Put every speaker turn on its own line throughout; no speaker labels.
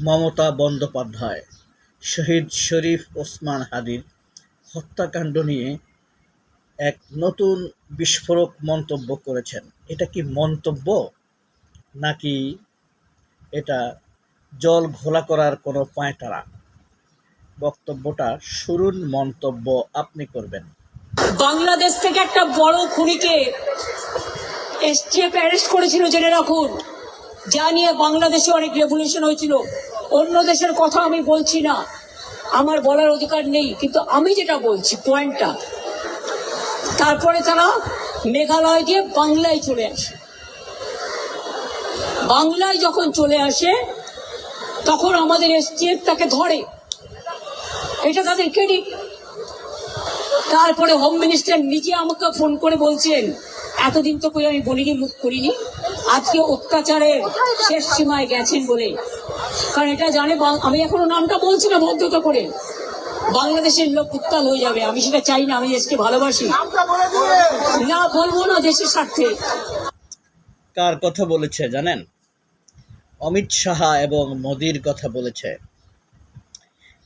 মমতা বন্দ্যোপাধ্যায় শহীদ শরীফ ওসমান হাদির হত্যাকাণ্ড নিয়ে এক নতুন বিস্ফোরক মন্তব্য করেছেন। এটা কি মন্তব্য, নাকি এটা জল ঘোলা করার কোনো পাঁয়তারা? বক্তব্যটা শুনুন, মন্তব্য আপনি করবেন।
বাংলাদেশ থেকে একটা বড় খুনিকে এসটিএফ অ্যারেস্ট করেছিল, জেনে রাখুন। যা নিয়ে বাংলাদেশে অনেক রেভলিউশন হয়েছিল। অন্য দেশের কথা আমি বলছি না, আমার বলার অধিকার নেই, কিন্তু আমি যেটা বলছি পয়েন্টটা। তারপরে তারা মেঘালয় দিয়ে বাংলায় চলে আসে। বাংলায় যখন চলে আসে তখন আমাদের এসটিএফ তাকে ধরে, এটা তাদের ক্রেডিট। তারপরে হোম মিনিস্টার নিজে আমাকে ফোন করে বলছেন, এতদিন তো আমি বলিনি, মুখ করিনি, আজকে অত্যাচারের শেষ সীমায় গেছেন বলে। কারণ এটা জানে, আমি এখনো নামটা বলছি না, ভদ্রতা করে, বাংলাদেশের লোক উত্তাল হয়ে যাবে। আমি সেটা চাই না, আমি দেশকে ভালোবাসি, না বলবো না দেশের স্বার্থে।
কার কথা বলেছে জানেন? অমিত শাহ এবং মোদির কথা বলেছে।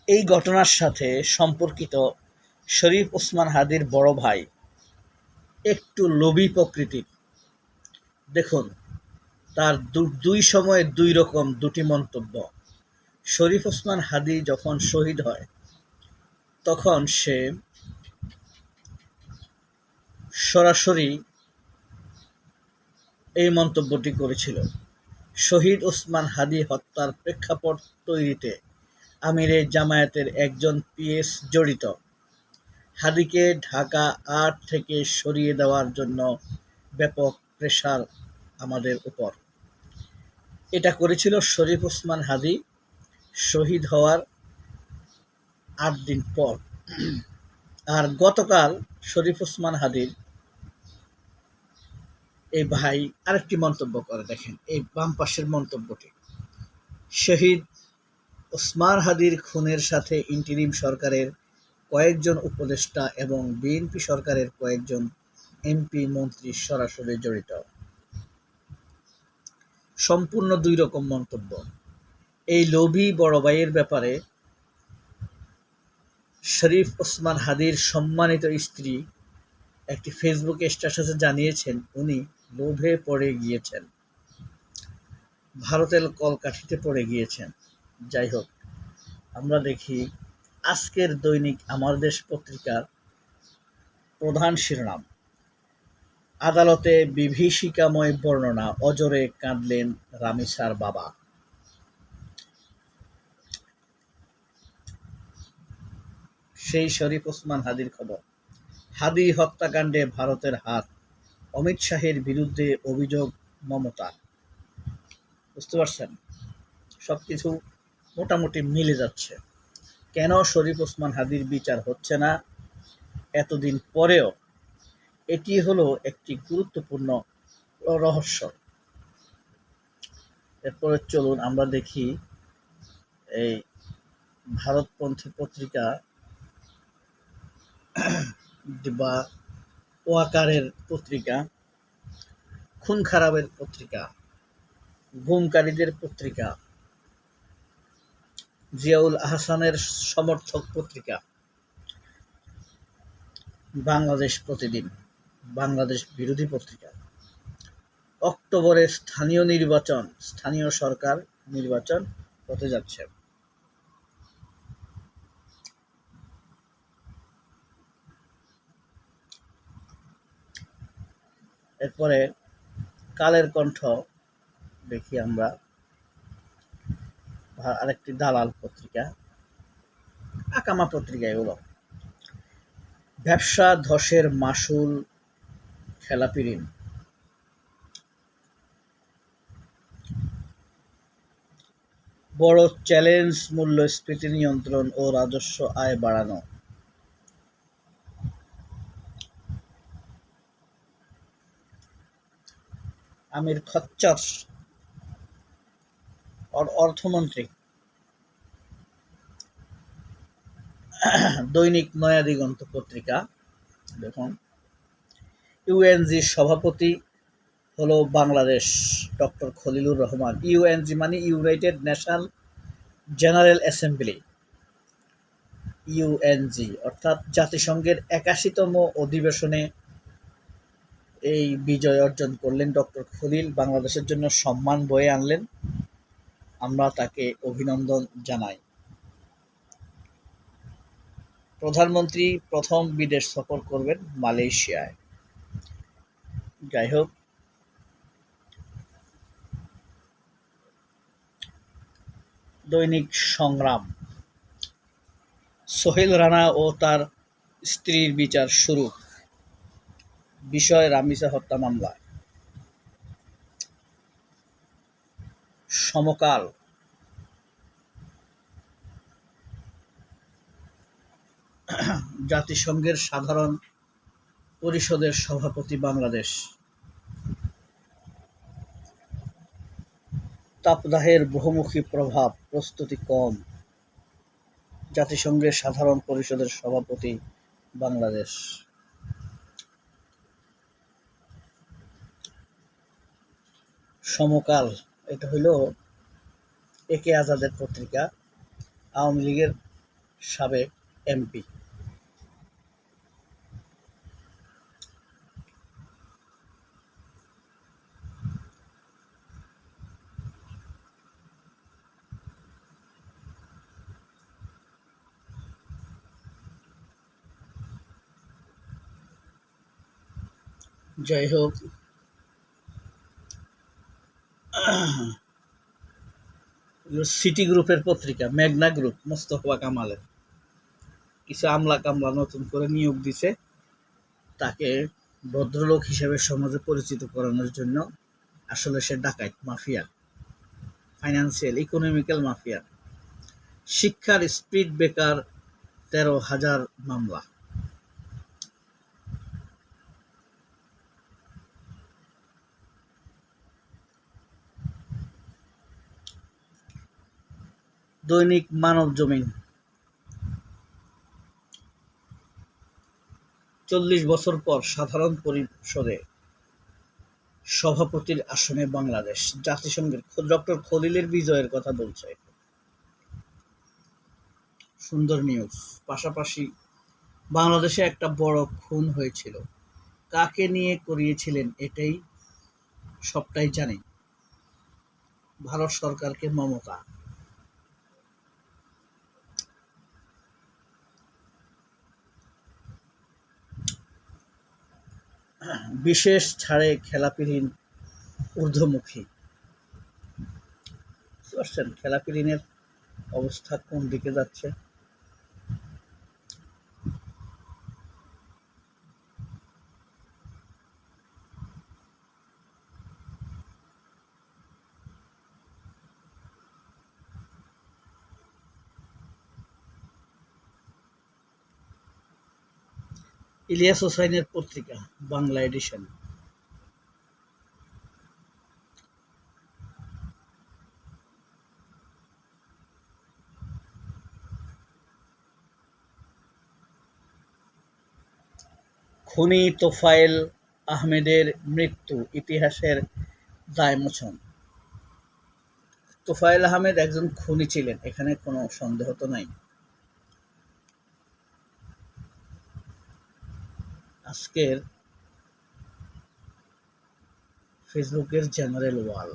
এই ঘটনার সাথে সম্পর্কিত শরীফ ওসমান হাদির বড় ভাই একটু লোভী প্রকৃতির। দেখুন, তার দুই সময়ে দুই রকম দুটি মন্তব্য। শরীফ ওসমান হাদি যখন শহীদ হয় তখন সে সরাসরি এই মন্তব্যটি করেছিল, শহীদ ওসমান হাদি হত্যার প্রেক্ষাপট তৈরিতে আমিরে জামায়াতের একজন পিএস জড়িত। হাদিকে ঢাকা ৮ থেকে সরিয়ে দেওয়ার জন্য ব্যাপক প্রেশার আমাদের উপর। এটা করেছিল শরীফ ওসমান হাদি শহীদ হওয়ার ৮ দিন পর। আর গতকাল শরীফ ওসমান হাদির এই ভাই আরেকটি মন্তব্য করে। দেখেন এই বাম পাশের মন্তব্যটি, শহীদ ওসমান হাদির খুনের সাথে ইন্টিরিম সরকারের কয়েকজন উপদেষ্টা এবং বিএনপি সরকারের কয়েকজন এমপি মন্ত্রী সরাসরি জড়িত। সম্পূর্ণ দুই রকম মন্তব্য। এই লোভী বড় ভাইয়ের ব্যাপারে শরীফ ওসমান হাদির সম্মানিত স্ত্রী একটি ফেসবুকে স্ট্যাটাসে জানিয়েছেন উনি লোভে পড়ে গিয়েছেন, ভারতের কলকাঠিতে পড়ে গিয়েছেন। যাই হোক, আমরা দেখি আজকের দৈনিক আমার দেশ পত্রিকার প্রধান শিরোনাম, আদালতে বিভীষিকাময় বর্ণনা, অজরে কাঁদলেন রামিসার বাবা। সেই শরীফ ওসমান হাদির খবর। হাদি হত্যাকাণ্ডে ভারতের হাত, অমিত শাহের বিরুদ্ধে অভিযোগ মমতা। বুঝতে পারছেন, সবকিছু মোটামুটি মিলে যাচ্ছে। কেন শরীফ ওসমান হাদির বিচার হচ্ছে না এতদিন পরেও, এটি হলো একটি গুরুত্বপূর্ণ রহস্য। এরপরে চলুন আমরা দেখি এই ভারতপন্থী পত্রিকা বা ওয়াকারের পত্রিকা, খুন খারাপের পত্রিকা, গুমকারীদের পত্রিকা, জিয়াউল আহসানের সমর্থক পত্রিকা বাংলাদেশ প্রতিদিন, বাংলাদেশ বিরোধী পত্রিকা। অক্টোবরে স্থানীয় সরকার নির্বাচন হতে যাচ্ছে। এরপরে কালের কণ্ঠ দেখি আমরা, আরেকটি দালাল পত্রিকা, আকামা পত্রিকা। এগুলো ব্যবসা ধসের মাসুল খেলাপি ঋণ। বড় চ্যালেঞ্জ মূল্যস্ফীতি নিয়ন্ত্রণ ও রাজস্ব আয় বাড়ানো। আমির খচ্চর অর্থমন্ত্রী। দৈনিক নয়া দিগন্ত পত্রিকা, দেখুন ইউএনজি সভাপতি হলো বাংলাদেশ ডক্টর খলিলুর রহমান। ইউএনজি মানে ইউনাইটেড নেশন জেনারেল অ্যাসেম্বলি ইউএনজি অর্থাৎ জাতিসংঘের ৮১তম অধিবেশনে এই বিজয় অর্জন করলেন ডক্টর খলিল, বাংলাদেশের জন্য সম্মান বয়ে আনলেন। আমরা তাকে অভিনন্দন জানাই। প্রধানমন্ত্রী প্রথম বিদেশ সফর করবেন মালয়েশিয়ায়। যাই হোক, দৈনিক সংগ্রাম, সোহেল রানা ও তার স্ত্রীর বিচার শুরু, বিষয় রামিসা হত্যা মামলা। সমকাল, জাতিসংঘের সাধারণ পরিষদের সভাপতি বাংলাদেশ। তাপদাহের বহুমুখী প্রভাব, প্রস্তুতি কম, জাতিসংঘের সাধারণ পরিষদের সভাপতি বাংলাদেশ। সমকাল, এটা হইল একে আজাদের পত্রিকা, আওয়ামী লীগের সাবেক এমপি। যাই হোক, সিটি গ্রুপের পত্রিকা, মেঘনা গ্রুপ, মোস্তফা কামালের কিছু আমলা কামলা নতুন করে নিয়োগ দিছে তাকে ভদ্রলোক হিসেবে সমাজে পরিচিত করানোর জন্য। আসলে সে ডাকাইত, মাফিয়া, ফাইন্যান্সিয়াল ইকোনমিক্যাল মাফিয়া। শিক্ষার স্পিড ব্রেকার, ১৩,০০০ মামলা। দৈনিক মানব জমিন, ৪০ বছর পর সাধারণ পরিষদে সভাপতির আসনে বাংলাদেশ। জাতিসংঘের ডক্টর খলিলের বিজয়ের কথা বলছে। সুন্দর নিউজ। পাশাপাশি বাংলাদেশে একটা বড় খুন হয়েছিল, কাকে নিয়ে করিয়েছিলেন এটাই সবটাই জানি। ভারত সরকারকে মমতা। বিশেষ ছাড়ে খেলাপি ঋণ ঊর্ধ্বমুখী। বুঝতে খেলাপি ঋণের অবস্থা কোন দিকে যাচ্ছে। ইলিয়াস হোসাইনের পত্রিকা, বাংলা এডিশন। খুনি তোফায়েল আহমেদের মৃত্যু ইতিহাসের দায়মোচন। তোফায়েল আহমেদ একজন খুনি ছিলেন, এখানে কোনো সন্দেহ তো নাই। আজকের ফেসবুকের জেনারেল ওয়াল।